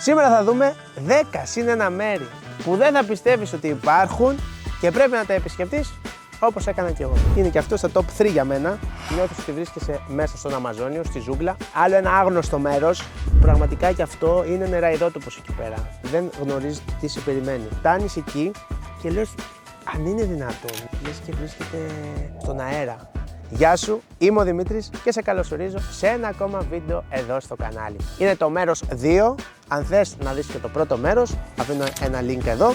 Σήμερα θα δούμε 10 συν 1 μέρη που δεν θα πιστεύεις ότι υπάρχουν και πρέπει να τα επισκεφτείς όπως έκανα και εγώ. Είναι και αυτό στα top 3 για μένα. Νιώθεις ότι βρίσκεσαι μέσα στον Αμαζόνιο, στη ζούγκλα. Άλλο ένα άγνωστο μέρος. Πραγματικά και αυτό είναι νεραϊδότοπος εκεί πέρα. Δεν γνωρίζεις τι σε περιμένει. Φτάνεις εκεί και λες, αν είναι δυνατόν, λες και βρίσκεται στον αέρα. Γεια σου, είμαι ο Δημήτρης και σε καλωσορίζω σε ένα ακόμα βίντεο εδώ στο κανάλι. Είναι το μέρος 2. Αν θες να δεις και το πρώτο μέρος, αφήνω ένα link εδώ.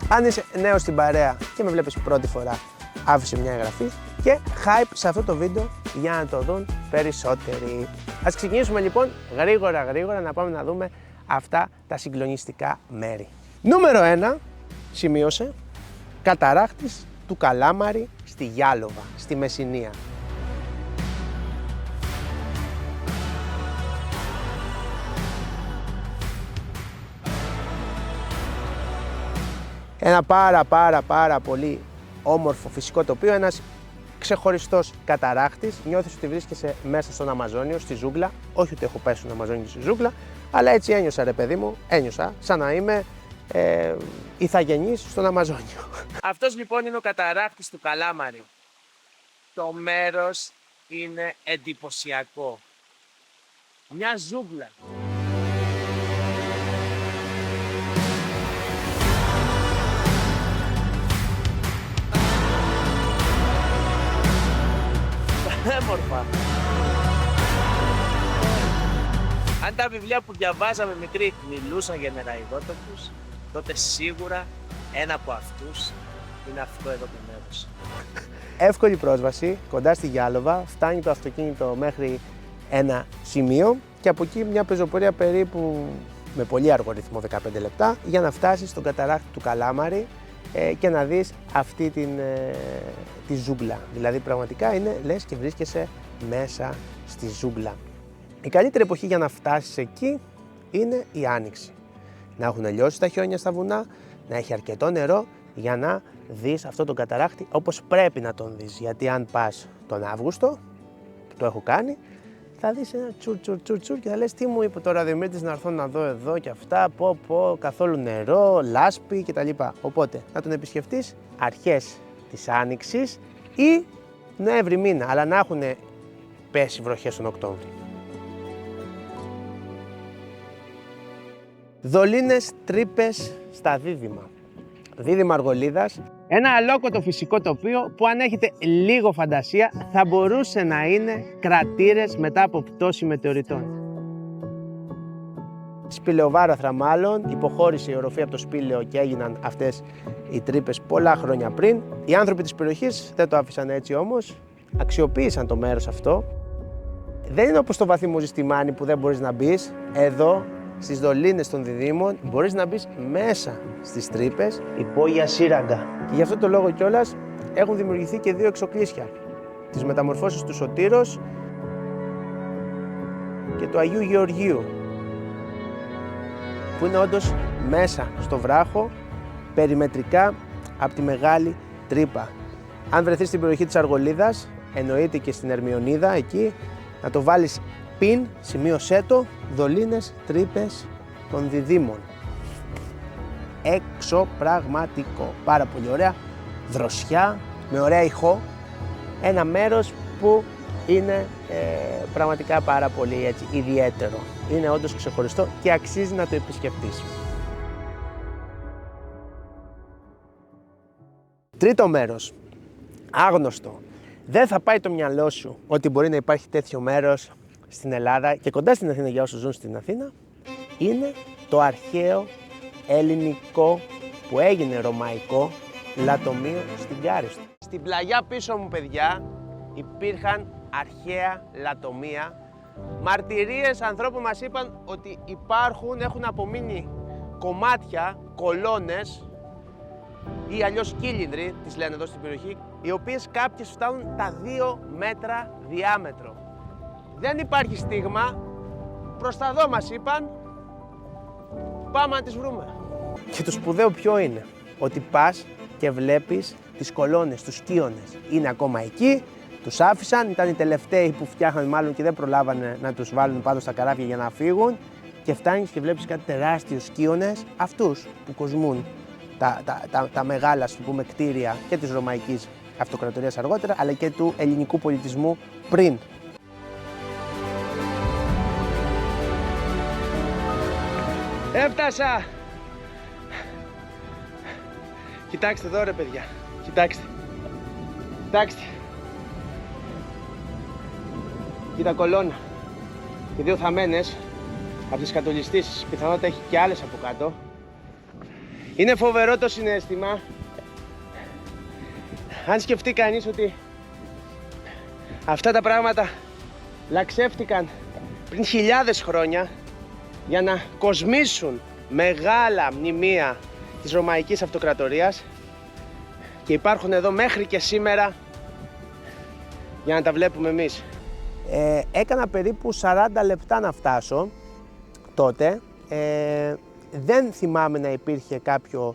Αν είσαι νέος στην παρέα και με βλέπεις πρώτη φορά, άφησε μια εγγραφή και hype σε αυτό το βίντεο για να το δουν περισσότεροι. Ας ξεκινήσουμε λοιπόν γρήγορα να πάμε να δούμε αυτά τα συγκλονιστικά μέρη. Νούμερο 1, σημείωσε, καταράχτης του Καλάμαρη στη Γιάλοβα, στη Μεσσηνία. Ένα πάρα πολύ όμορφο φυσικό τοπίο, ένας ξεχωριστός καταράχτης. Νιώθεις ότι βρίσκεσαι μέσα στον Αμαζόνιο, στη ζούγκλα. Όχι ότι έχω πέσει στον Αμαζόνιο στη ζούγκλα, αλλά έτσι ένιωσα ρε παιδί μου, ένιωσα σαν να είμαι ηθαγενής στον Αμαζόνιο. Αυτός λοιπόν είναι ο καταράχτης του Καλάμαρη. Το μέρος είναι εντυπωσιακό. Μια ζούγκλα. Έμορφα. Αν τα βιβλία που διαβάζαμε μικροί μιλούσαν για νεραϊδότοπους, τότε σίγουρα ένα από αυτούς είναι αυτό εδώ το μέρος. Εύκολη πρόσβαση, κοντά στη Γιάλοβα, φτάνει το αυτοκίνητο μέχρι ένα σημείο και από εκεί μια πεζοπορία περίπου με πολύ αργό ρυθμό 15 λεπτά για να φτάσεις στον καταράχτη του Καλάμαρη και να δεις αυτή τη ζούγκλα. Δηλαδή πραγματικά είναι λες και βρίσκεσαι μέσα στη ζούγκλα. Η καλύτερη εποχή για να φτάσεις εκεί είναι η Άνοιξη. Να έχουν λιώσει τα χιόνια στα βουνά, να έχει αρκετό νερό για να δεις αυτό τον καταράχτη όπως πρέπει να τον δεις. Γιατί αν πας τον Αύγουστο, που το έχω κάνει, θα δεις ένα τσουρ και θα λες τι μου είπε τώρα ο Δημήτρης να έρθω να δω εδώ και αυτά, καθόλου νερό, λάσπη κτλ. Οπότε να τον επισκεφτείς αρχές της Άνοιξης ή Νοέμβρη μήνα, αλλά να έχουν πέσει βροχές τον Οκτώβρη. Δολίνες τρύπες στα Δίδυμα. Δίδυμα Αργολίδας. Ένα αλόκοτο φυσικό τοπίο που αν έχετε λίγο φαντασία θα μπορούσε να είναι κρατήρες μετά από πτώση μετεωριτών. Σπηλαιοβάραθρα μάλλον, υποχώρησε η οροφή από το σπήλαιο και έγιναν αυτές οι τρύπες πολλά χρόνια πριν. Οι άνθρωποι της περιοχής δεν το άφησαν έτσι όμως, αξιοποίησαν το μέρος αυτό. Δεν είναι όπως το βαθύ Ζηστημάνι που δεν μπορείς να μπεις. Εδώ στις δολίνες των Διδύμων μπορείς να μπεις μέσα στις τρύπες, υπόγεια σύραγγα. Και γι' αυτό το λόγο κιόλας έχουν δημιουργηθεί και δύο εξοκλήσια. Τις μεταμορφώσεις του Σωτήρος και του Αγίου Γεωργίου, που είναι όντως μέσα στο βράχο, περιμετρικά από τη μεγάλη τρύπα. Αν βρεθείς στην περιοχή της Αργολίδας, εννοείται και στην Ερμιονίδα εκεί, να το βάλεις πιν, σημείωσέ το, δολίνες τρύπες των Διδύμων. Εξωπραγματικό, πάρα πολύ ωραία, δροσιά, με ωραία ηχό, ένα μέρος που είναι πραγματικά πάρα πολύ έτσι, ιδιαίτερο. Είναι όντως ξεχωριστό και αξίζει να το επισκεφτείς. Τρίτο μέρος, άγνωστο. Δεν θα πάει το μυαλό σου ότι μπορεί να υπάρχει τέτοιο μέρος στην Ελλάδα και κοντά στην Αθήνα για όσους ζουν στην Αθήνα. Είναι το αρχαίο ελληνικό που έγινε ρωμαϊκό λατομείο στην Κάριστο. Στην πλαγιά πίσω μου παιδιά υπήρχαν αρχαία λατομεία. Μαρτυρίες ανθρώπων μας είπαν ότι έχουν απομείνει κομμάτια, κολόνες ή αλλιώς κύλινδροι, τις λένε εδώ στην περιοχή, οι οποίες κάποιες φτάνουν τα 2 μέτρα διάμετρο. Δεν υπάρχει στίγμα, προς τα δω μας είπαν, πάμε να τις βρούμε. Και το σπουδαίο ποιο είναι, ότι πας και βλέπεις τις κολόνες, τους σκίονες. Είναι ακόμα εκεί, τους άφησαν, ήταν οι τελευταίοι που φτιάχναν μάλλον και δεν προλάβανε να τους βάλουν πάνω στα καράβια για να φύγουν και φτάνεις και βλέπεις κάτι τεράστιους σκίονες, αυτούς που κοσμούν τα μεγάλα, ας το πούμε, κτίρια και της Ρωμαϊκής Αυτοκρατορίας αργότερα, αλλά και του ελληνικού πολιτισμού πριν. Έφτασα! Κοιτάξτε εδώ ρε παιδιά, κοιτάξτε. Κοίτα κολόνα και δύο θαμμένες από τις κατολιστήσεις, πιθανότητα έχει και άλλες από κάτω. Είναι φοβερό το συναίσθημα. Αν σκεφτεί κανείς ότι αυτά τα πράγματα λαξεύτηκαν πριν χιλιάδες χρόνια για να κοσμήσουν μεγάλα μνημεία της Ρωμαϊκής Αυτοκρατορίας και υπάρχουν εδώ μέχρι και σήμερα για να τα βλέπουμε εμείς. Έκανα περίπου 40 λεπτά να φτάσω τότε. Δεν θυμάμαι να υπήρχε κάποιο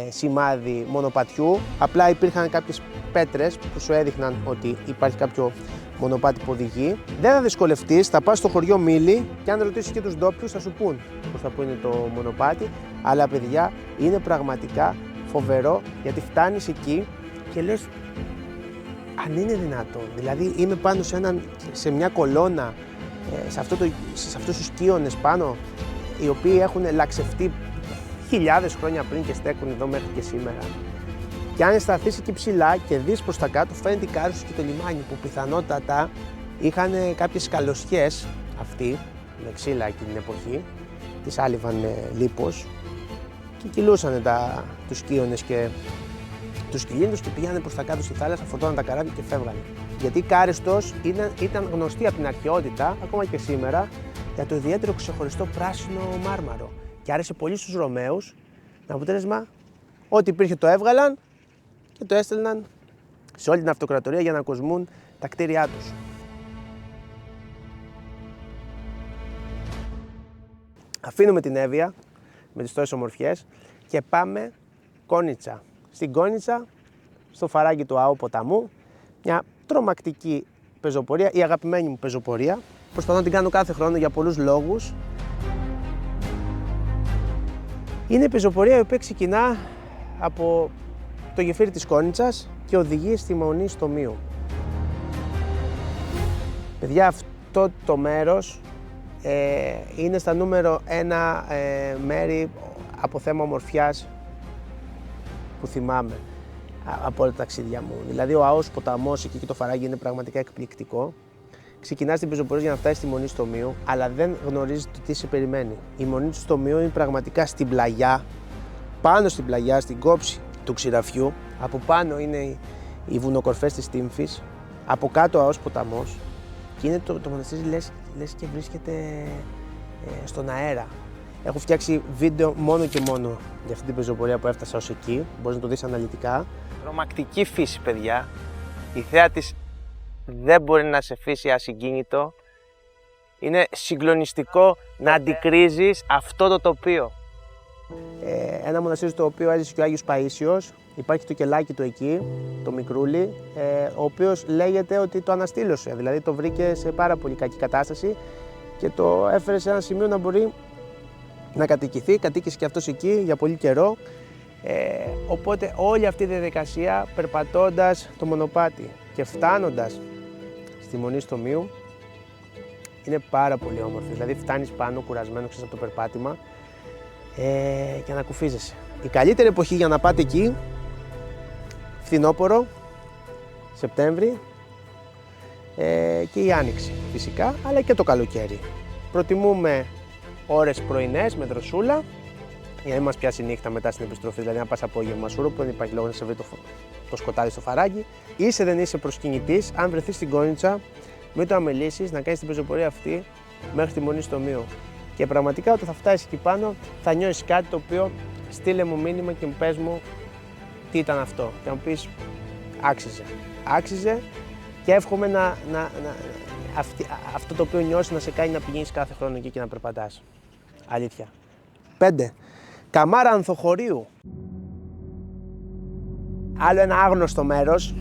σημάδι μονοπατιού, απλά υπήρχαν κάποιες πέτρες που σου έδειχναν ότι υπάρχει κάποιο μονοπάτι που οδηγεί. Δεν θα δυσκολευτείς, θα πας στο χωριό Μήλη και αν ρωτήσεις και τους ντόπιους θα σου πούν πώς θα είναι το μονοπάτι, αλλά παιδιά είναι πραγματικά φοβερό γιατί φτάνεις εκεί και λες αν είναι δυνατόν, δηλαδή είμαι πάνω σε μια κολόνα, σε αυτούς τους σκίονες πάνω, οι οποίοι έχουν λαξευτεί χιλιάδες χρόνια πριν και στέκουν εδώ μέχρι και σήμερα. Και αν σταθείς εκεί ψηλά και δεις προς τα κάτω, φαίνεται η Κάρυσος και το λιμάνι που πιθανότατα είχαν κάποιες σκαλωσιές αυτοί, με ξύλα εκείνη την εποχή, τις άλυβαν λίπος και κυλούσαν τους σκίονες και τους κυλίνδους και πήγανε προς τα κάτω στη θάλασσα, φορτώναν τα καράβια και φεύγανε. Γιατί η Κάριστος ήταν γνωστή από την αρχαιότητα, ακόμα και σήμερα, για το ιδιαίτερο ξεχωριστό πράσινο μάρμαρο. Και άρεσε πολύ στους Ρωμαίους, με αποτέλεσμα ό,τι υπήρχε το έβγαλαν και το έστελναν σε όλη την αυτοκρατορία για να κοσμούν τα κτίρια τους. Αφήνουμε την Εύβοια με τις τόσες ομορφιές και πάμε Κόνιτσα. Στην Κόνιτσα, στο φαράγγι του Αού ποταμού, μια τρομακτική πεζοπορία, η αγαπημένη μου πεζοπορία. Προσπαθώ να την κάνω κάθε χρόνο για πολλούς λόγους. Είναι η πεζοπορία η οποία ξεκινά από το γεφύρι της Κόνιτσας και οδηγεί στη Μονή Στομίου. Παιδιά, αυτό το μέρος είναι στα νούμερο 1 μέρη από θέμα ομορφιάς που θυμάμαι από όλα τα ταξίδια μου. Δηλαδή ο Αός ποταμός εκεί και το φαράγγι είναι πραγματικά εκπληκτικό. Ξεκινάς την πεζοπορία για να φτάσεις στη Μονή Στομίου, αλλά δεν γνωρίζεις το τι σε περιμένει. Η Μονή του Στομίου είναι πραγματικά στην πλαγιά, πάνω στην πλαγιά, στην κόψη του Ξηραφιού. Από πάνω είναι οι βουνοκορφές της Τύμφης, από κάτω ο Αός ποταμός και είναι το μοναστήρι λες και βρίσκεται στον αέρα. Έχω φτιάξει βίντεο μόνο και μόνο για αυτή την πεζοπορία που έφτασα ως εκεί, μπορείς να το δεις αναλυτικά. Τρομακτική φύση, παιδιά. Η θέα της δεν μπορεί να σε αφήσει ασυγκίνητο. Είναι συγκλονιστικό να αντικρίζεις αυτό το τοπίο. Ένα μοναστήρι στο οποίο έζησε και ο Άγιος Παΐσιος. Υπάρχει το κελάκι του εκεί, το μικρούλι, ο οποίος λέγεται ότι το αναστήλωσε. Δηλαδή το βρήκε σε πάρα πολύ κακή κατάσταση και το έφερε σε ένα σημείο να μπορεί να κατοικηθεί. Κατοίκησε και αυτός εκεί για πολύ καιρό. Οπότε όλη αυτή η διαδικασία, περπατώντας το μονοπάτι και φτάνοντας στη Μονή Στομίου, είναι πάρα πολύ όμορφη. Δηλαδή φτάνεις πάνω κουρασμένο από το περπάτημα και ανακουφίζεσαι. Η καλύτερη εποχή για να πάτε εκεί, φθινόπωρο, Σεπτέμβρη και η Άνοιξη φυσικά, αλλά και το καλοκαίρι. Προτιμούμε ώρες πρωινές με δροσούλα, για να μην μας πιάσει νύχτα μετά στην επιστροφή, δηλαδή να πας απόγευμα σούρο που δεν υπάρχει λόγο να σε βρει το σκοτάδι στο φαράγγι. Είσαι δεν είσαι προσκυνητής, αν βρεθείς στην Κόνιτσα, μην το αμελήσεις να κάνεις την πεζοπορία αυτή μέχρι τη Μονή Στομίου. Και πραγματικά όταν θα φτάσεις εκεί πάνω θα νιώσεις κάτι το οποίο στείλε μου μήνυμα και πες μου τι ήταν αυτό. Και να μου πεις άξιζε. Άξιζε και εύχομαι αυτό το οποίο νιώσεις να σε κάνει να πηγαίνεις κάθε χρόνο εκεί και να περπατάς. Αλήθεια. 5. Καμάρα Ανθοχωρίου. Άλλο ένα άγνωστο μέρος.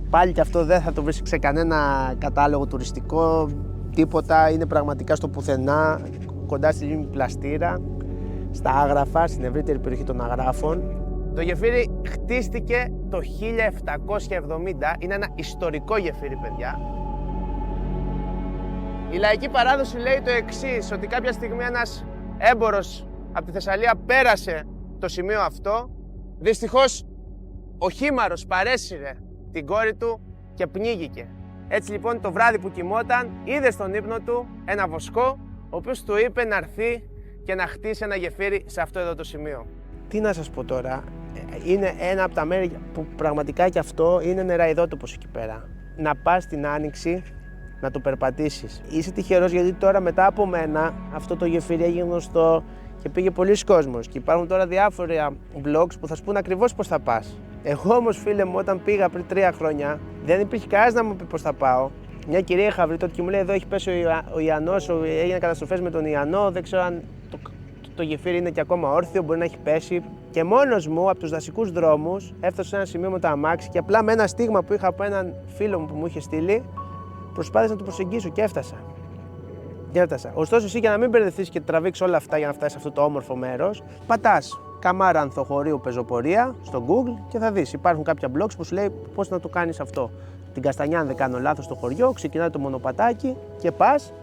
Πάλι και αυτό δεν θα το βρεις σε κανένα κατάλογο τουριστικό. τίποτα, είναι πραγματικά στο πουθενά, κοντά στη λίμνη Πλαστήρα, στα Άγραφα, στην ευρύτερη περιοχή των Αγράφων. Το γεφύρι χτίστηκε το 1770, είναι ένα ιστορικό γεφύρι, παιδιά. Η λαϊκή παράδοση λέει το εξής, ότι κάποια στιγμή ένας έμπορος από τη Θεσσαλία πέρασε το σημείο αυτό. Δυστυχώς ο χήμαρος παρέσυρε την κόρη του και πνίγηκε. Έτσι λοιπόν το βράδυ που κοιμόταν είδε στον ύπνο του ένα βοσκό, ο οποίος του είπε να έρθει και να χτίσει ένα γεφύρι σε αυτό εδώ το σημείο. Τι να σας πω τώρα, είναι ένα από τα μέρη που πραγματικά και αυτό είναι νεραϊδότοπος εκεί πέρα. Να πας την Άνοιξη να το περπατήσεις. Είσαι τυχερός γιατί τώρα μετά από μένα αυτό το γεφύρι έγινε γνωστό και πήγε πολλοί κόσμος και υπάρχουν τώρα διάφορα blogs που θα σου πούν ακριβώς πώς θα πας. Εγώ όμως, φίλε μου, όταν πήγα πριν 3 χρόνια δεν υπήρχε κανένας να μου πει πώς θα πάω. Μια κυρία είχα βρει τότε και μου λέει: εδώ έχει πέσει ο Ιαννός, έγιναν καταστροφές με τον Ιαννό, δεν ξέρω αν το γεφύρι είναι και ακόμα όρθιο, μπορεί να έχει πέσει. Και μόνος μου από τους δασικούς δρόμους έφτασα σε ένα σημείο με το αμάξι και απλά με ένα στίγμα που είχα από έναν φίλο μου που μου είχε στείλει, προσπάθησα να το προσεγγίσω και έφτασα. Ωστόσο, εσύ για να μην μπερδευτείς και τραβήξεις όλα αυτά για να φτάσεις σε αυτό το όμορφο μέρος, πατάς Καμάρα Ανθοχωρίου πεζοπορία στο Google και θα δεις. Υπάρχουν κάποια blogs που σου λέει πώς να το κάνεις αυτό. Την Καστανιά, αν δεν κάνω λάθος, στο χωριό, ξεκινάει το μονοπατάκι και πας.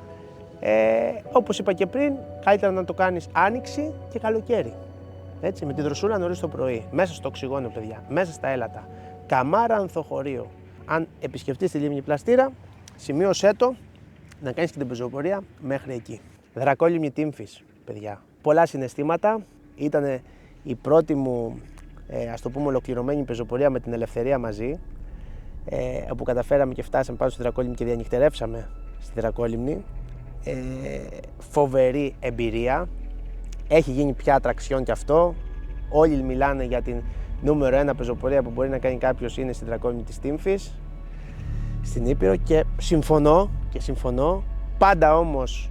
Όπως είπα και πριν, καλύτερα να το κάνεις Άνοιξη και καλοκαίρι. Έτσι, με τη δροσούλα νωρίς το πρωί, μέσα στο οξυγόνο, παιδιά, μέσα στα έλατα. Καμάρα Ανθοχωρίου. Αν επισκεφτείς τη λίμνη Πλαστήρα, σημείωσέ το να κάνεις και την πεζοπορία μέχρι εκεί. Δρακόλιμνη Τύμφης, παιδιά. Πολλά συναισθήματα. Ήταν η πρώτη μου, ας το πούμε, ολοκληρωμένη πεζοπορία με την Ελευθερία μαζί, όπου καταφέραμε και φτάσαμε πάνω στη Δρακόλιμνη και διανυχτερεύσαμε στη Δρακόλιμνη. Φοβερή εμπειρία. Έχει γίνει πια ατραξιόν κι αυτό. Όλοι μιλάνε για την νούμερο 1 πεζοπορία που μπορεί να κάνει κάποιος, είναι στη Δρακόλιμνη της Τύμφης, στην Ήπειρο, και συμφωνώ, πάντα όμως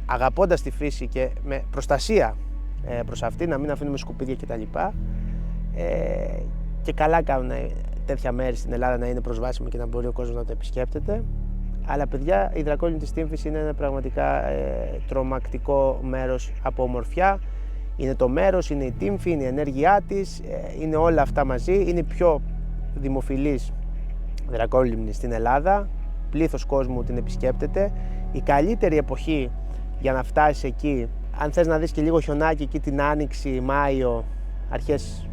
αγαπώντας τη φύση και με προστασία προς αυτή, να μην αφήνουμε σκουπίδια κτλ. Και καλά κάνουν τέτοια μέρη στην Ελλάδα να είναι προσβάσιμο και να μπορεί ο κόσμος να το επισκέπτεται. Αλλά παιδιά, η Δρακόλιμνη της Τύμφης είναι ένα πραγματικά τρομακτικό μέρος από ομορφιά. Είναι το μέρος, είναι η Τύμφη, είναι η ενέργειά της, είναι όλα αυτά μαζί. Είναι η πιο δημοφιλής Δρακόλιμνη στην Ελλάδα. Πλήθος κόσμου την επισκέπτεται. Η καλύτερη εποχή για να φτάσεις εκεί, αν θες να δεις και λίγο χιονάκι εκεί την Άνοιξη, Μάιο, αρχές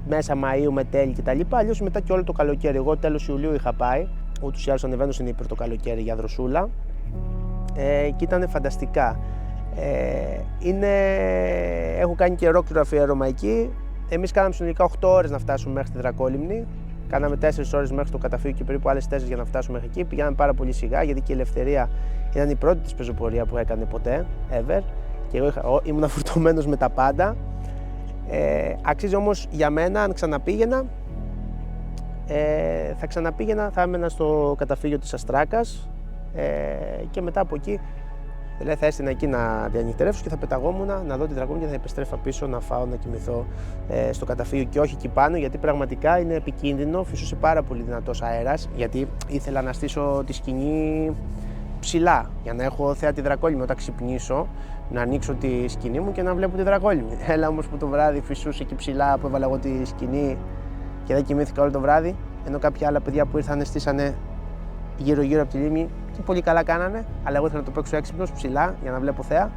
μέσα Μαΐου με τέλη κτλ. Αλλιώς μετά και όλο το καλοκαίρι. Εγώ τέλος Ιουλίου είχα πάει. Ούτως ή άλλως ανεβαίνω στην Ήπειρο το καλοκαίρι για δροσούλα και ήταν φανταστικά. Έχω κάνει και ολόκληρο αφιέρωμα εκεί. Εμείς κάναμε συνολικά 8 ώρες να φτάσουμε μέχρι τη Δρακόλιμνη. Κάναμε 4 ώρες μέχρι το καταφύγιο και περίπου άλλες 4 για να φτάσουμε μέχρι εκεί. Πηγαίναμε πάρα πολύ σιγά γιατί και η Ελευθερία ήταν η πρώτη της πεζοπορία που έκανε ποτέ, ever. Και εγώ ήμουν φορτωμένος με τα πάντα. Αξίζει όμως για μένα, αν ξαναπήγαινα, θα έμενα στο καταφύγιο της Αστράκας και μετά από εκεί δηλαδή θα έστεινα εκεί να διανυχτερεύσω και θα πεταγόμουν να δω τη Δρακόλιμνη και θα επιστρέφα πίσω να φάω, να κοιμηθώ στο καταφύγιο και όχι εκεί πάνω, γιατί πραγματικά είναι επικίνδυνο, φυσούσε πάρα πολύ δυνατός αέρας, γιατί ήθελα να στήσω τη σκηνή ψηλά για να έχω θέα τη Δρακόλιμνη όταν ξυπνήσω, να ανοίξω τη σκηνή μου και να βλέπω τη Δρακόλιμνη. Έλα όμως που το βράδυ φυσούσε εκεί ψηλά που έβαλα εγώ τη σκηνή και δεν κοιμήθηκα όλο το βράδυ, ενώ κάποια άλλα παιδιά που ήρθαν στήσανε γύρω-γύρω από τη λίμνη και πολύ καλά κάνανε, αλλά εγώ ήθελα να το παίξω έξυπνος ψηλά για να βλέπω θέα,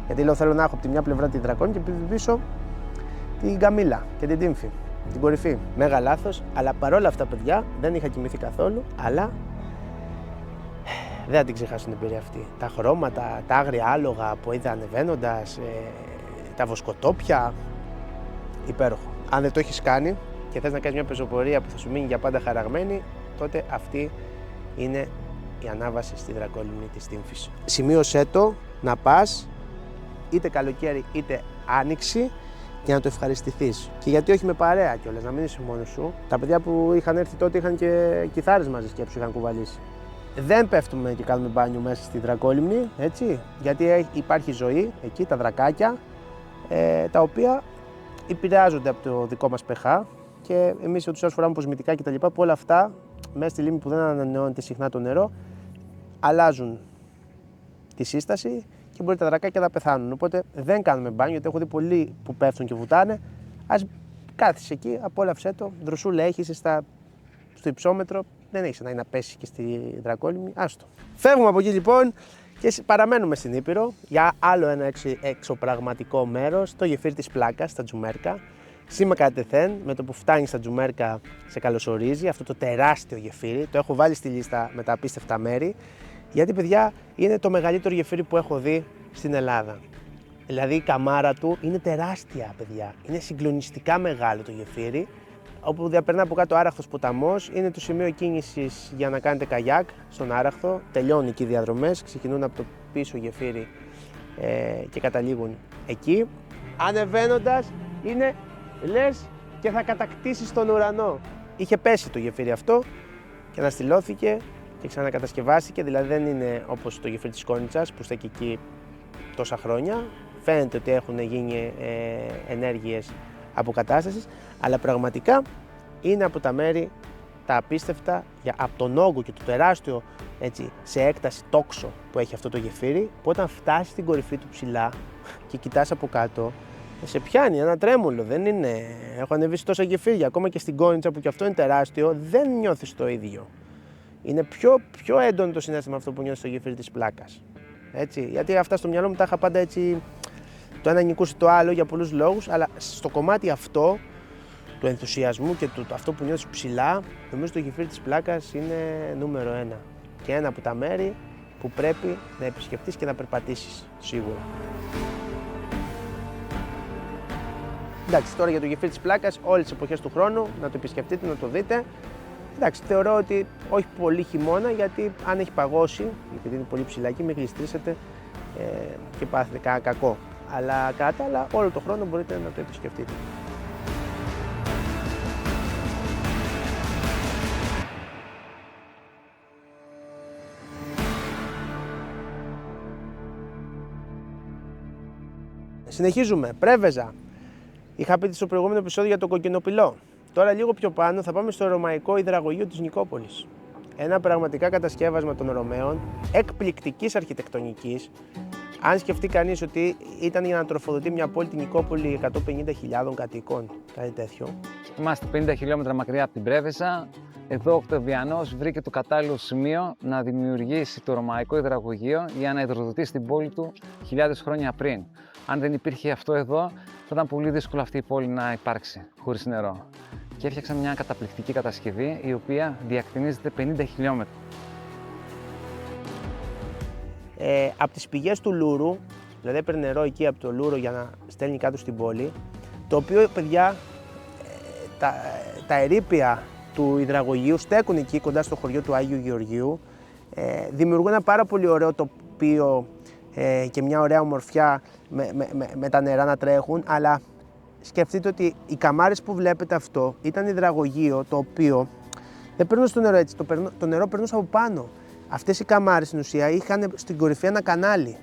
γιατί λέω θέλω να έχω από τη μια πλευρά τη Δρακόλιμνη και πίσω την Καμήλα και την Τύμφη, την κορυφή. Μέγα λάθος, αλλά παρόλα αυτά, παιδιά, δεν είχα κοιμηθεί καθόλου, αλλά δεν θα την ξεχάσω την εμπειρία αυτή. Τα χρώματα, τα άγρια άλογα που είδα ανεβαίνοντας, τα βοσκοτόπια, υπέροχο. Αν δεν το έχεις κάνει και θες να κάνεις μια πεζοπορία που θα σου μείνει για πάντα χαραγμένη, τότε αυτή είναι η ανάβαση στη Δρακόλιμνη της Τύμφης. Σημείωσέ το να πας είτε καλοκαίρι είτε άνοιξη για να το ευχαριστηθείς. Και γιατί όχι με παρέα κιόλας, να μην είσαι μόνος σου. Τα παιδιά που είχαν έρθει τότε είχαν και κιθάρες μαζί σκέψου, είχαν κουβαλήσει. Δεν πέφτουμε και κάνουμε μπάνιο μέσα στη Δρακόλιμνη, έτσι, γιατί υπάρχει ζωή εκεί, τα δρακάκια, τα οποία επηρεάζονται από το δικό μας pH και εμείς ούτως φοράμε αποσμητικά κτλ. Που όλα αυτά μέσα στη λίμνη που δεν ανανεώνεται συχνά το νερό αλλάζουν τη σύσταση και μπορεί τα δρακάκια να πεθάνουν. Οπότε δεν κάνουμε μπάνιο, γιατί έχω δει πολλοί που πέφτουν και βουτάνε. Ας κάθεσαι εκεί, απόλαυσέ το. Δροσούλα έχεις στο υψόμετρο, δεν έχεις ανάγκη να πέσει και στη δρακόλυμη. Άστο. Φεύγουμε από εκεί λοιπόν και παραμένουμε στην Ήπειρο για άλλο ένα εξωπραγματικό μέρος, το γεφύρι της Πλάκας, στα Τζουμέρκα. Σήμα κατεθέν, με το που φτάνει στα Τζουμέρκα σε καλωσορίζει αυτό το τεράστιο γεφύρι. Το έχω βάλει στη λίστα με τα απίστευτα μέρη, γιατί παιδιά είναι το μεγαλύτερο γεφύρι που έχω δει στην Ελλάδα. Δηλαδή η καμάρα του είναι τεράστια, παιδιά. Είναι συγκλονιστικά μεγάλο το γεφύρι. Όπου διαπερνά από κάτω Άραχθος ποταμός, είναι το σημείο κίνησης για να κάνετε καγιάκ στον Άραχθο. Τελειώνουν εκεί οι διαδρομές, ξεκινούν από το πίσω γεφύρι και καταλήγουν εκεί. Ανεβαίνοντας είναι λες και θα κατακτήσεις τον ουρανό. Είχε πέσει το γεφύρι αυτό και αναστηλώθηκε και ξανακατασκευάστηκε, δηλαδή δεν είναι όπως το γεφύρι της Κόνιτσας που στέκει εκεί τόσα χρόνια. Φαίνεται ότι έχουν γίνει ενέργειες αποκατάστασης, αλλά πραγματικά είναι από τα μέρη τα απίστευτα από τον όγκο και το τεράστιο έτσι, σε έκταση τόξο που έχει αυτό το γεφύρι, που όταν φτάσει στην κορυφή του ψηλά και κοιτάς από κάτω, σε πιάνει ένα τρέμουλο. Δεν είναι. Έχω ανεβεί τόσα γεφύρια, ακόμα και στην Κόνιτσα που και αυτό είναι τεράστιο, δεν νιώθεις το ίδιο. Είναι πιο έντονο το συναίσθημα αυτό που νιώθεις στο γεφύρι της Πλάκας. Έτσι, γιατί αυτά στο μυαλό μου τα είχα πάντα έτσι. Το ένα νικούσε το άλλο για πολλούς λόγους, αλλά στο κομμάτι αυτό του ενθουσιασμού και αυτό που νιώθεις ψηλά, νομίζω το γεφύρι της Πλάκας είναι νούμερο 1 και ένα από τα μέρη που πρέπει να επισκεφτείς και να περπατήσεις, σίγουρα. Εντάξει, τώρα για το γεφύρι της Πλάκας, όλες τις εποχές του χρόνου, να το επισκεφτείτε, να το δείτε. Εντάξει, θεωρώ ότι όχι πολύ χειμώνα, γιατί αν έχει παγώσει, γιατί είναι πολύ ψηλά εκεί, μην γλιστρήσετε και πάθετε κανένα κακό. Αλλά κατά άλλα, όλο το χρόνο μπορείτε να το επισκεφτείτε. Συνεχίζουμε. Πρέβεζα. Είχα πει στο προηγούμενο επεισόδιο για το κοκκινοπυλό. Τώρα λίγο πιο πάνω θα πάμε στο ρωμαϊκό υδραγωγείο της Νικόπολης. Ένα πραγματικά κατασκεύασμα των Ρωμαίων, εκπληκτικής αρχιτεκτονικής. Αν σκεφτεί κανείς ότι ήταν για να τροφοδοτεί μια πόλη, την Νικόπολη, 150.000 κατοίκων, κάτι τέτοιο. Είμαστε 50 χιλιόμετρα μακριά από την Πρέβεζα. Εδώ ο Οκταβιανός βρήκε το κατάλληλο σημείο να δημιουργήσει το ρωμαϊκό υδραγωγείο για να υδροδοτήσει την πόλη του χιλιάδες χρόνια πριν. Αν δεν υπήρχε αυτό εδώ, θα ήταν πολύ δύσκολο αυτή η πόλη να υπάρξει χωρίς νερό. Και έφτιαξαν μια καταπληκτική κατασκευή, η οποία διακτηνίζεται 50 χιλιόμετρα. Από τις πηγές του Λούρου, δηλαδή έπαιρνε νερό εκεί από το Λούρο για να στέλνει κάτω στην πόλη, το οποίο, παιδιά, τα ερείπια του υδραγωγείου στέκουν εκεί κοντά στο χωριό του Άγιου Γεωργίου, δημιουργούν ένα πάρα πολύ ωραίο τοπίο και μια ωραία ομορφιά με τα νερά να τρέχουν, αλλά σκεφτείτε ότι οι καμάρες που βλέπετε αυτό ήταν υδραγωγείο το οποίο δεν περνούσε το νερό έτσι, το νερό περνούσε από πάνω. Αυτές οι καμάρες στην ουσία είχαν στην κορυφή ένα κανάλι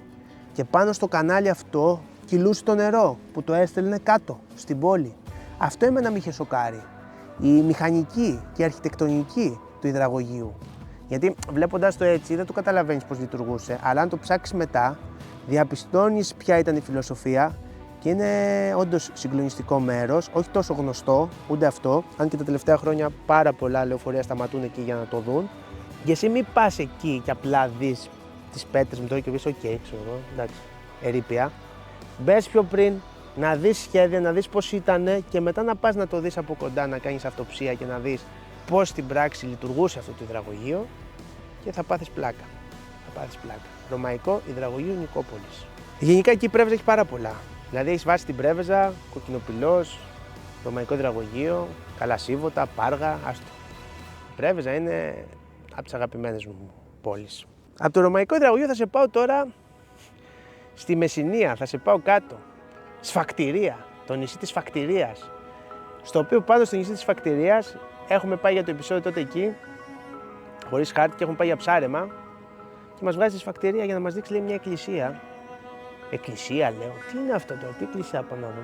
και πάνω στο κανάλι αυτό κυλούσε το νερό που το έστελνε κάτω στην πόλη. Αυτό εμένα με είχε σοκάρει. Η μηχανική και η αρχιτεκτονική του υδραγωγείου. Γιατί βλέποντας το έτσι δεν το καταλαβαίνεις πώς λειτουργούσε, αλλά αν το ψάξεις μετά διαπιστώνεις ποια ήταν η φιλοσοφία και είναι όντως συγκλονιστικό μέρος, όχι τόσο γνωστό ούτε αυτό, αν και τα τελευταία χρόνια πάρα πολλά λεωφορεία σταματούν εκεί για να το δουν. Και εσύ μην πας εκεί και απλά δεις τις πέτρες με το και πεις, οκ, ξέρω εγώ, εντάξει, ερείπια. Μπες πιο πριν, να δεις σχέδια, να δεις πώς ήτανε και μετά να πας να το δεις από κοντά, να κάνεις αυτοψία και να δεις πώς στην πράξη λειτουργούσε αυτό το υδραγωγείο και θα πάθεις πλάκα. Θα πάθεις πλάκα. Ρωμαϊκό υδραγωγείο Νικόπολης. Γενικά εκεί η Πρέβεζα έχει πάρα πολλά. Δηλαδή έχεις βάσει την Πρέβεζα, Κοκκινοπυλός, Ρωμαϊκό υδραγωγείο, Καλασίβωτα, Πάργα, άστο. Η Πρέβεζα είναι από τις αγαπημένες μου πόλεις. Από το Ρωμαϊκό υδραγωγείο θα σε πάω τώρα στη Μεσσηνία, θα σε πάω κάτω. Σφακτηρία, το νησί της Σφακτηρίας. Στο οποίο πάνω στο νησί της Σφακτηρίας έχουμε πάει για το επεισόδιο τότε εκεί, χωρίς χάρτη και έχουμε πάει για ψάρεμα και μας βγάζει στη Σφακτηρία για να μας δείξει, λέει, μια εκκλησία. Εκκλησία, λέω. Τι είναι αυτό τώρα, τι εκκλησία από να δω.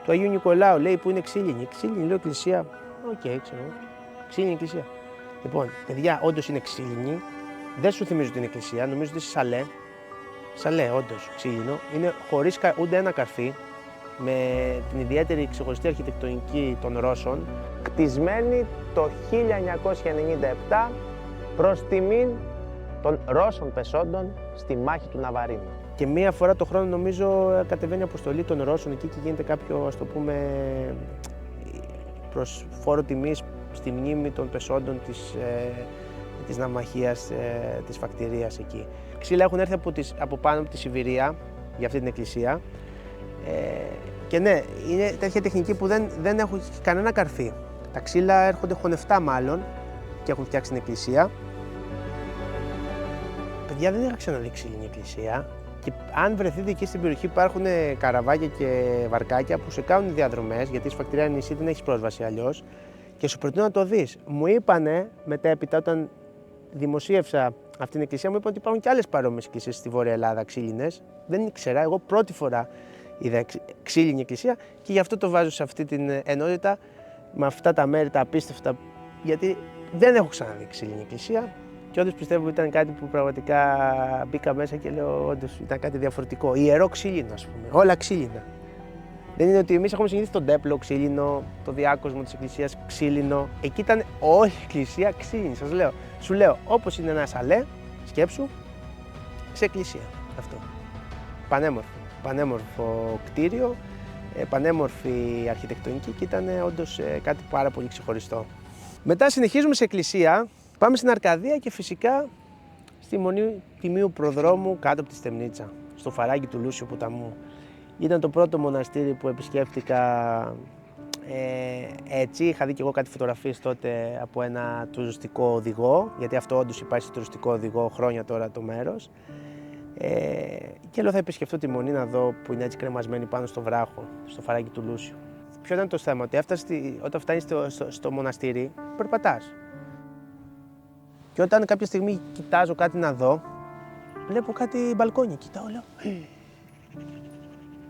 Του Αγίου Νικολάου, λέει, που είναι ξύλινη. Ξύλινη, λέω, εκκλησία. Οκ, ξέρω. Ξύλινη εκκλησία. Λοιπόν, παιδιά, όντως είναι ξύλινη. Δεν σου θυμίζω την εκκλησία, νομίζω ότι είσαι σαλέ. Σαλέ, όντως, ξύλινο. Είναι χωρίς ούτε ένα καρφί, με την ιδιαίτερη ξεχωριστή αρχιτεκτονική των Ρώσων, κτισμένη το 1997 προς τιμήν των Ρώσων πεσόντων στη μάχη του Ναβαρίνου. Και μία φορά το χρόνο νομίζω κατεβαίνει αποστολή των Ρώσων εκεί και γίνεται κάποιο, ας το πούμε, προς φόρο τιμής στη μνήμη των πεσόντων της ναυμαχίας της φακτηρίας εκεί. Ξύλα έχουν έρθει από πάνω από τη Σιβηρία για αυτή την εκκλησία. Και ναι, είναι τέτοια τεχνική που δεν έχουν κανένα καρφί. Τα ξύλα έρχονται χωνευτά μάλλον και έχουν φτιάξει την εκκλησία. Παιδιά, δεν είχα ξαναδεί ξύλινη εκκλησία. Και αν βρεθείτε εκεί στην περιοχή, υπάρχουν καραβάκια και βαρκάκια που σε κάνουν διαδρομές, γιατί στη φακτηρία νησί δεν έχεις πρόσβαση αλλιώς, και σου προτείνω να το δεις. Μου είπανε μετέπειτα, όταν δημοσίευσα αυτή την εκκλησία, μου είπαν ότι υπάρχουν και άλλες παρόμοιες εκκλησίες στη Βόρεια Ελλάδα ξύλινες. Δεν ήξερα, εγώ πρώτη φορά είδα ξύλινη εκκλησία και γι' αυτό το βάζω σε αυτή την ενότητα με αυτά τα μέρη τα απίστευτα, γιατί δεν έχω ξαναδεί ξύλινη εκκλησία. Και όντως πιστεύω ότι ήταν κάτι που πραγματικά μπήκα μέσα και λέω όντως ήταν κάτι διαφορετικό. Ιερό ξύλινο, ας πούμε. Όλα ξύλινα. Δεν είναι ότι εμείς έχουμε συνηθίσει τον τέπλο ξύλινο, το διάκοσμο της εκκλησίας ξύλινο. Εκεί ήταν όλη η εκκλησία ξύλινη. Σας λέω. Σου λέω, όπως είναι ένα σαλέ, σκέψου, σε εκκλησία. Αυτό. Πανέμορφο. Πανέμορφο κτίριο, πανέμορφη αρχιτεκτονική και ήταν όντως κάτι πάρα πολύ ξεχωριστό. Μετά συνεχίζουμε σε εκκλησία. Πάμε στην Αρκαδία και φυσικά στη Μονή Τιμίου Προδρόμου κάτω από τη Στεμνίτσα, στο φαράγγι του Λούσιου ποταμού. Ήταν το πρώτο μοναστήρι που επισκέφτηκα έτσι. Είχα δει και εγώ κάτι φωτογραφίες τότε από ένα τουριστικό οδηγό, γιατί αυτό όντως υπάρχει στο τουριστικό οδηγό χρόνια τώρα το μέρος. Και λέω θα επισκεφτώ τη Μονή να δω που είναι έτσι κρεμασμένη πάνω στο βράχο, στο φαράγγι του Λούσιου. Ποιο ήταν το θέμα, ότι όταν φτάνεις στο μοναστήρι, περπατάς. Και όταν κάποια στιγμή κοιτάζω κάτι να δω, βλέπω κάτι μπαλκόνια. Κοιτάω, λέω.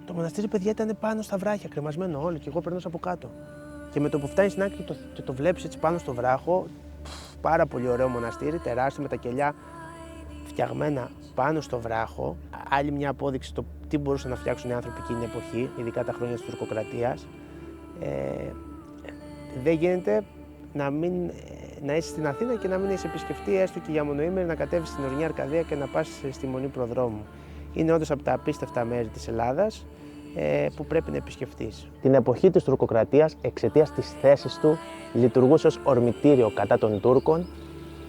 Το μοναστήρι, παιδιά, ήταν πάνω στα βράχια, κρεμασμένο όλο. Και εγώ περνούσα από κάτω. Και με το που φτάνει στην άκρη και το βλέπεις έτσι πάνω στο βράχο, πάρα πολύ ωραίο μοναστήρι, τεράστιο με τα κελιά φτιαγμένα πάνω στο βράχο. Άλλη μια απόδειξη το τι μπορούσαν να φτιάξουν οι άνθρωποι εκείνη την εποχή, ειδικά τα χρόνια της τουρκοκρατίας. Δεν γίνεται να είσαι στην Αθήνα και να μην έχεις επισκεφτεί έστω και για μονοήμερη, να κατέβεις στην ορεινή Αρκαδία και να πας στη Μονή Προδρόμου. Είναι όντως από τα απίστευτα μέρη της Ελλάδας που πρέπει να επισκεφτείς. Την εποχή της τουρκοκρατίας, εξαιτίας της θέσης του, λειτουργούσε ως ορμητήριο κατά των Τούρκων,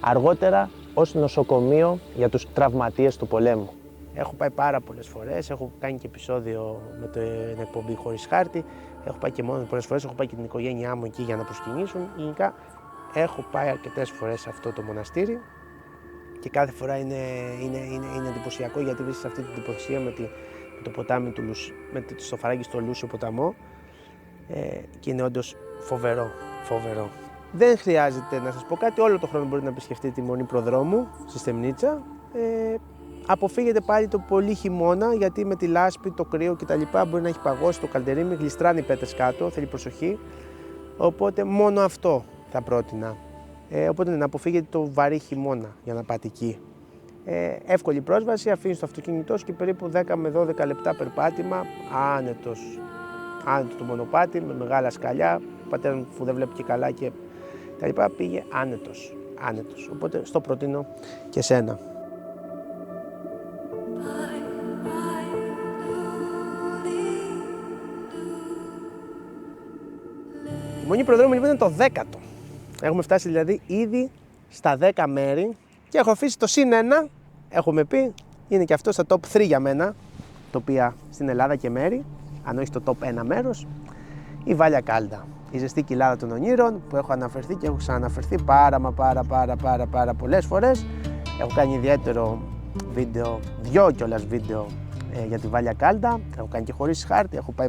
αργότερα ως νοσοκομείο για τους τραυματίες του πολέμου. Έχω πάει πάρα πολλές φορές, έχω κάνει και επεισόδιο με την εκπομπή Χωρίς Χάρτη, έχω πάει και μόνο πολλές φορές, έχω πάει και την οικογένειά μου εκεί για να προσκυνήσουν. Γενικά έχω πάει αρκετές φορές σε αυτό το μοναστήρι και κάθε φορά είναι εντυπωσιακό, γιατί βρίσκεις αυτή την τοποθεσία με το ποτάμι στο φαράγγι στο Λούσιο ποταμό και είναι όντως φοβερό. Δεν χρειάζεται να σας πω κάτι, όλο το χρόνο μπορείτε να επισκεφτείτε τη Μονή Προδρόμου στη Στεμνίτσα. Αποφύγετε πάλι το πολύ χειμώνα, γιατί με τη λάσπη, το κρύο κτλ. Μπορεί να έχει παγώσει το καλντερίμι, γλιστράνε οι πέτρες κάτω, θέλει προσοχή. Οπότε μόνο αυτό θα πρότεινα. Οπότε να αποφύγετε το βαρύ χειμώνα για να πάτε εκεί. Εύκολη πρόσβαση, αφήνεις το αυτοκίνητό σου και περίπου 10 με 12 λεπτά περπάτημα, άνετο το μονοπάτι, με μεγάλα σκαλιά. Ο πατέρας μου που δεν βλέπει και καλά και τα λοιπά, πήγε άνετος. Οπότε στο προτείνω και σένα. Η Μονή Προδρόμου λοιπόν είναι το 10ο. Έχουμε φτάσει δηλαδή ήδη στα 10 μέρη και έχω αφήσει το συν 1, έχουμε πει, είναι και αυτό στα top 3 για μένα, τοπία στην Ελλάδα και μέρη, αν όχι το top 1 μέρος, η Βάλια Κάλτα. Η ζεστή κοιλάδα των ονείρων που έχω αναφερθεί και έχω ξαναναφερθεί πάρα πολλές φορές. Έχω κάνει ιδιαίτερο βίντεο, 2 κιόλας βίντεο για τη Βάλια Κάλτα. Έχω κάνει και Χωρίς Χάρτη, έχω πάει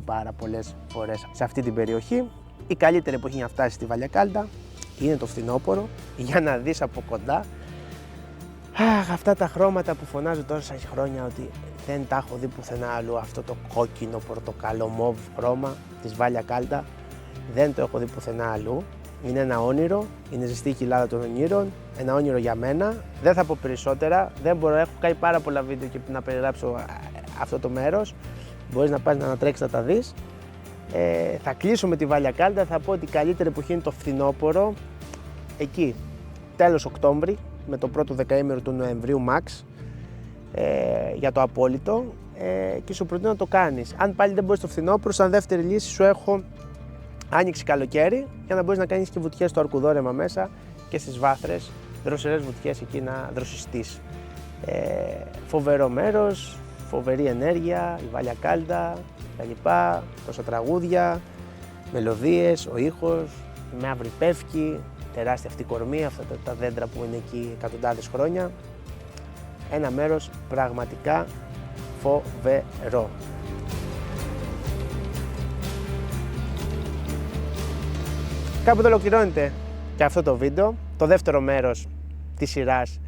πάρα πολλές φορές σε αυτή την περιοχή. Η καλύτερη εποχή για να φτάσει στη Βάλια Κάλτα είναι το φθινόπωρο, για να δεις από κοντά αυτά τα χρώματα που φωνάζω τόσα χρόνια ότι δεν τα έχω δει πουθενά αλλού. Αυτό το κόκκινο, πορτοκαλό, μοβ χρώμα της Βάλια Κάλτα δεν το έχω δει πουθενά αλλού. Είναι ένα όνειρο, είναι ζεστή η κοιλάδα των ονείρων, ένα όνειρο για μένα. Δεν θα πω περισσότερα, δεν μπορώ, έχω κάνει πάρα πολλά βίντεο και να περιγράψω αυτό το μέρος. Μπορείς να πας να ανατρέξεις να τα δεις. Θα κλείσω με τη Βάλια Κάλντα, θα πω ότι η καλύτερη εποχή είναι το φθινόπωρο, εκεί, τέλος Οκτώβρη, με το πρώτο δεκαήμερο του Νοεμβρίου max, για το απόλυτο, και σου προτείνω να το κάνεις. Αν πάλι δεν μπορείς το φθινόπωρο, σαν δεύτερη λύση σου έχω άνοιξη καλοκαίρι, για να μπορείς να κάνεις και βουτιές στο Αρκουδόρεμα μέσα και στις Βάθρες, δροσερές βουτιές εκεί να δροσιστείς. Φοβερό μέρος, φοβερή ενέργεια, η Βάλια Κάλντα, τα λοιπά, τόσα τραγούδια, μελωδίες, ο ήχος, η μαύρη πεύκη, τεράστια αυτή κορμή, αυτά τα δέντρα που είναι εκεί εκατοντάδες χρόνια. Ένα μέρος πραγματικά φοβερό. Κάπου εδώ ολοκληρώνεται και αυτό το βίντεο, το δεύτερο μέρος της σειράς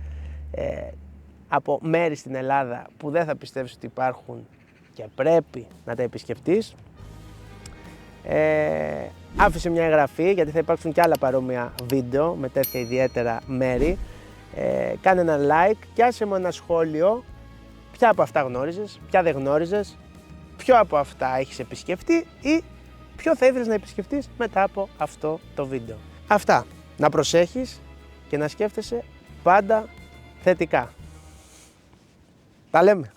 από μέρη στην Ελλάδα που δεν θα πιστεύεις ότι υπάρχουν και πρέπει να τα επισκεφτείς. Άφησε μια εγγραφή, γιατί θα υπάρξουν και άλλα παρόμοια βίντεο με τέτοια ιδιαίτερα μέρη. Κάνε ένα like και άσε μου ένα σχόλιο ποια από αυτά γνώριζες, ποια δεν γνώριζες, ποιο από αυτά έχεις επισκεφτεί ή ποιο θα ήθελες να επισκεφτείς μετά από αυτό το βίντεο. Αυτά. Να προσέχεις και να σκέφτεσαι πάντα θετικά. Τα λέμε.